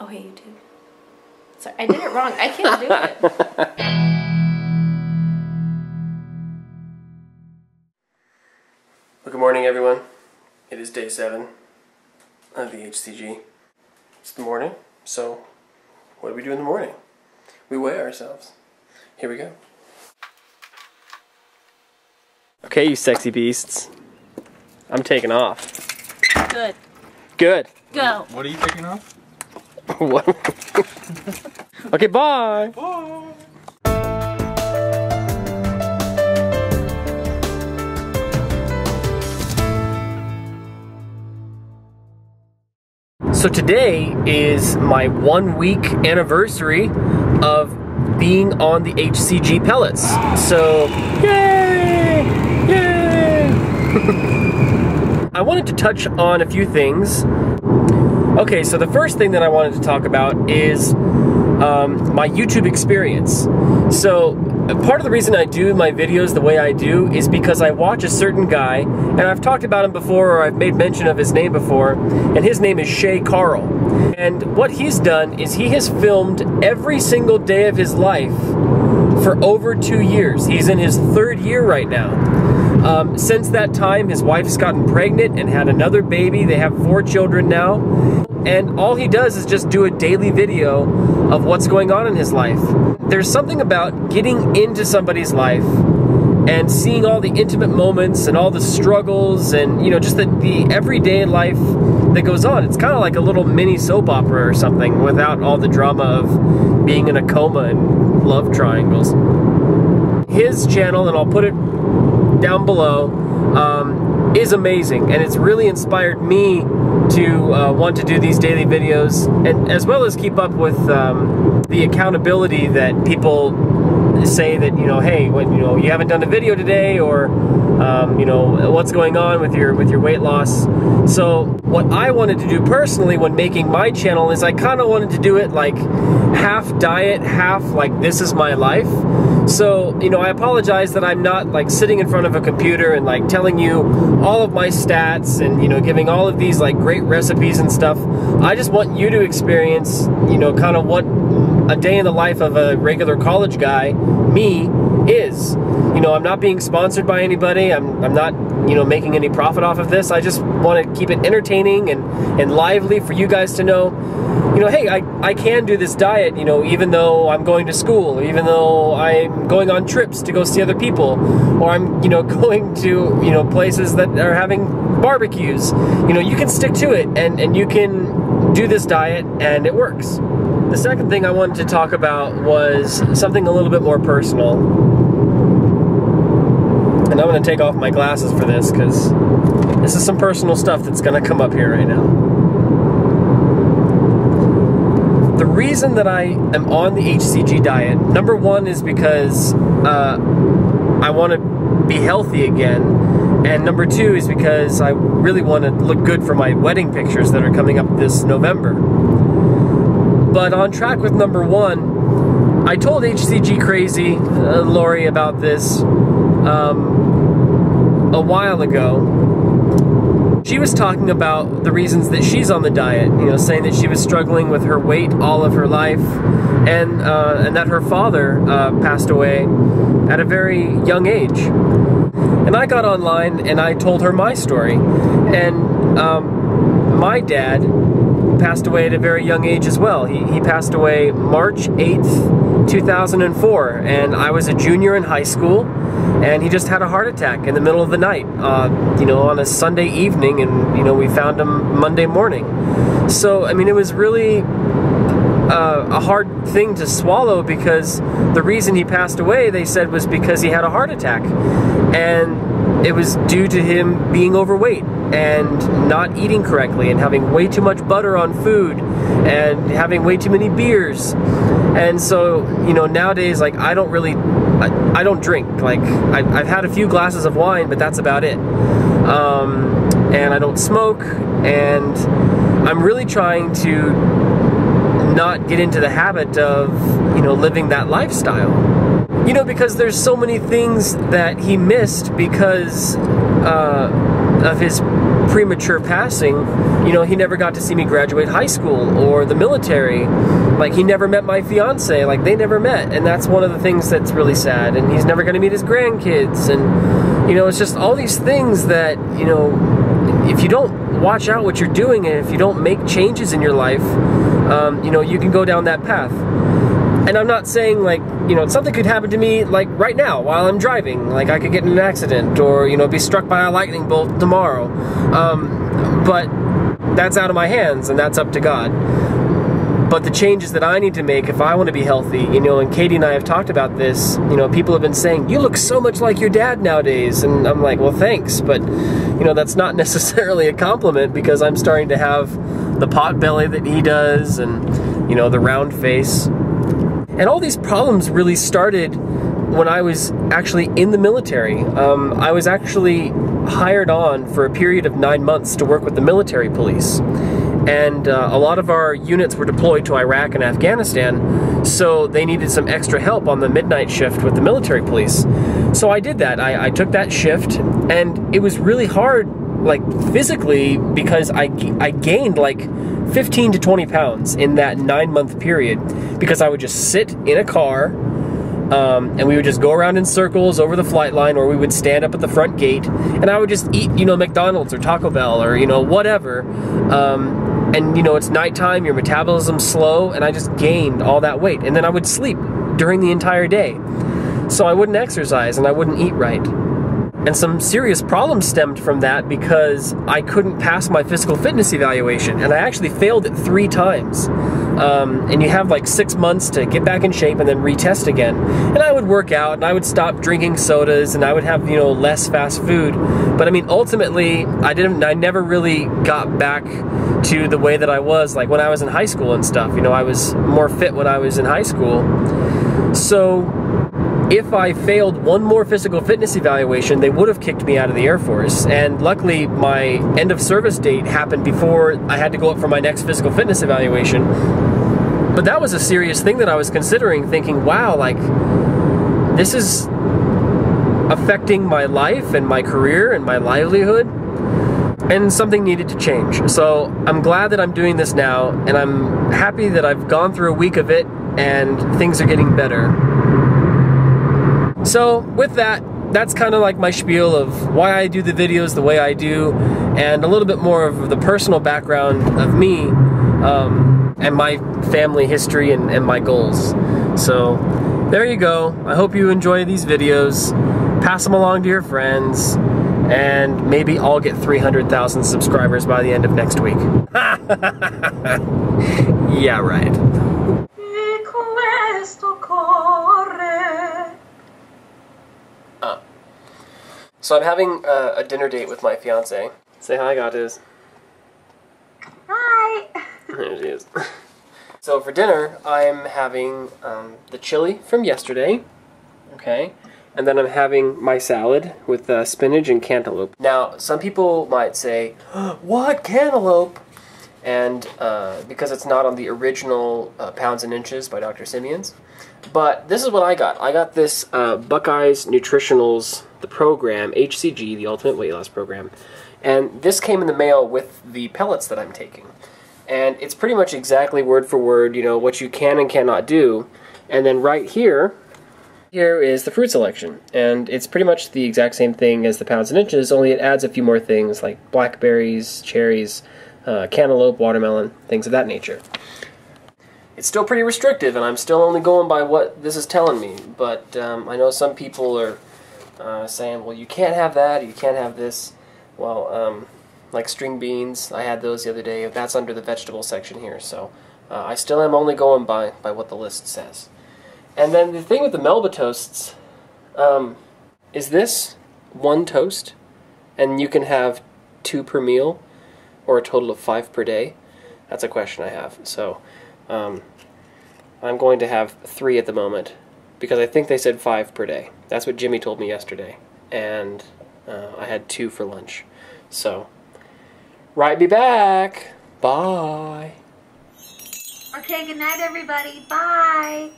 Oh, hey, YouTube. Sorry, I did it wrong. I can't do it. Well, good morning, everyone. It is day 7 of the HCG. It's the morning, so what do we do in the morning? We weigh ourselves. Here we go. Okay, you sexy beasts. I'm taking off. Good. Good. Go. What are you taking off? What? Okay, bye. Bye. So today is my 1-week anniversary of being on the HCG pellets. So, yay! Yay! I wanted to touch on a few things. Okay, so the first thing that I wanted to talk about is my YouTube experience. So part of the reason I do my videos the way I do is because I watch a certain guy, and I've talked about him before, or I've made mention of his name before, and his name is Shay Carl. And what he's done is he has filmed every single day of his life for over 2 years. He's in his 3rd year right now. Since that time, his wife's gotten pregnant and had another baby. They have 4 children now. And all he does is just do a daily video of what's going on in his life. There's something about getting into somebody's life and seeing all the intimate moments and all the struggles and, you know, just the everyday life that goes on. It's kind of like a little mini soap opera or something without all the drama of being in a coma and love triangles. His channel, and I'll put it down below, is amazing, and it's really inspired me to want to do these daily videos, and as well as keep up with the accountability that people say that, you know, hey, when, you know, you haven't done a video today, or you know, what's going on with your weight loss. So what I wanted to do personally when making my channel is I kind of wanted to do it like half diet, half like this is my life. So, you know, I apologize that I'm not like sitting in front of a computer and like telling you all of my stats and, you know, giving all of these like great recipes and stuff. I just want you to experience, you know, kind of what a day in the life of a regular college guy, me, is. You know, I'm not being sponsored by anybody. I'm not, you know, making any profit off of this. I just want to keep it entertaining and lively for you guys to know, you know, hey, I can do this diet, you know, even though I'm going to school, even though I'm going on trips to go see other people, or I'm, you know, going to, you know, places that are having barbecues. You know, you can stick to it, and you can do this diet, and it works. The second thing I wanted to talk about was something a little bit more personal. And I'm going to take off my glasses for this, because this is some personal stuff that's going to come up here right now. The reason that I am on the HCG diet, number one, is because I want to be healthy again, and number two is because I really want to look good for my wedding pictures that are coming up this November. But on track with number one, I told HCG Crazy, Lori, about this a while ago. She was talking about the reasons that she's on the diet, you know, saying that she was struggling with her weight all of her life, and that her father passed away at a very young age. And I got online and I told her my story. And my dad passed away at a very young age as well. He passed away March 8th, 2004, and I was a junior in high school, and he just had a heart attack in the middle of the night, you know, on a Sunday evening, and, you know, we found him Monday morning. So, I mean, it was really a hard thing to swallow, because the reason he passed away, they said, was because he had a heart attack, and it was due to him being overweight and not eating correctly and having way too much butter on food and having way too many beers. And so, you know, nowadays, like, I don't drink. Like, I've had a few glasses of wine, but that's about it. And I don't smoke, and I'm really trying to not get into the habit of, you know, living that lifestyle. You know, because there's so many things that he missed because of his premature passing, you know, he never got to see me graduate high school or the military. Like, he never met my fiance. Like, they never met. And that's one of the things that's really sad. And he's never going to meet his grandkids. And, you know, it's just all these things that, you know, if you don't watch out what you're doing and if you don't make changes in your life, you know, you can go down that path. And I'm not saying, like, you know, something could happen to me, like, right now while I'm driving. Like, I could get in an accident or, you know, be struck by a lightning bolt tomorrow. But that's out of my hands, and that's up to God. But the changes that I need to make if I want to be healthy, you know, and Katie and I have talked about this, you know, people have been saying, you look so much like your dad nowadays. And I'm like, well, thanks. But, you know, that's not necessarily a compliment because I'm starting to have the pot belly that he does and, you know, the round face. And all these problems really started when I was actually in the military. I was actually hired on for a period of 9 months to work with the military police. And a lot of our units were deployed to Iraq and Afghanistan, so they needed some extra help on the midnight shift with the military police. So I did that. I took that shift, and it was really hard, like, physically, because I gained like 15 to 20 pounds in that 9-month period because I would just sit in a car and we would just go around in circles over the flight line, or we would stand up at the front gate and I would just eat, you know, McDonald's or Taco Bell or, you know, whatever. And, you know, it's nighttime, your metabolism's slow, and I just gained all that weight. And then I would sleep during the entire day. So I wouldn't exercise and I wouldn't eat right. And some serious problems stemmed from that because I couldn't pass my physical fitness evaluation, and I actually failed it 3 times. And you have like 6 months to get back in shape and then retest again. And I would work out and I would stop drinking sodas and I would have, you know, less fast food. But I mean, ultimately, I never really got back to the way that I was like when I was in high school and stuff. You know, I was more fit when I was in high school. So if I failed one more physical fitness evaluation, they would have kicked me out of the Air Force. And luckily, my end of service date happened before I had to go up for my next physical fitness evaluation. But that was a serious thing that I was considering, thinking, wow, like, this is affecting my life and my career and my livelihood. And something needed to change. So I'm glad that I'm doing this now, and I'm happy that I've gone through a week of it and things are getting better. So with that, that's kind of like my spiel of why I do the videos the way I do, and a little bit more of the personal background of me and my family history and my goals. So there you go. I hope you enjoy these videos. Pass them along to your friends, and maybe I'll get 300,000 subscribers by the end of next week. Yeah, right. So I'm having a dinner date with my fiance. Say hi, Gatus. Hi! There she is. So for dinner, I'm having the chili from yesterday, okay? And then I'm having my salad with spinach and cantaloupe. Now, some people might say, what, cantaloupe? And because it's not on the original Pounds and Inches by Dr. Simeon's. But this is what I got. I got this Buckeyes Nutritionals, the program, HCG, the Ultimate Weight Loss Program. And this came in the mail with the pellets that I'm taking. And it's pretty much exactly word for word, you know, what you can and cannot do. And then right here is the fruit selection. And it's pretty much the exact same thing as the Pounds and Inches, only it adds a few more things like blackberries, cherries, cantaloupe, watermelon, things of that nature. It's still pretty restrictive, and I'm still only going by what this is telling me. But I know some people are saying, well, you can't have that, you can't have this. Well, like string beans, I had those the other day. That's under the vegetable section here, so I still am only going by what the list says. And then the thing with the Melba toasts, is this one toast, and you can have 2 per meal, or a total of 5 per day? That's a question I have. So I'm going to have 3 at the moment, because I think they said 5 per day. That's what Jimmy told me yesterday, and I had 2 for lunch. So, right, be back. Bye. Okay, good night, everybody. Bye.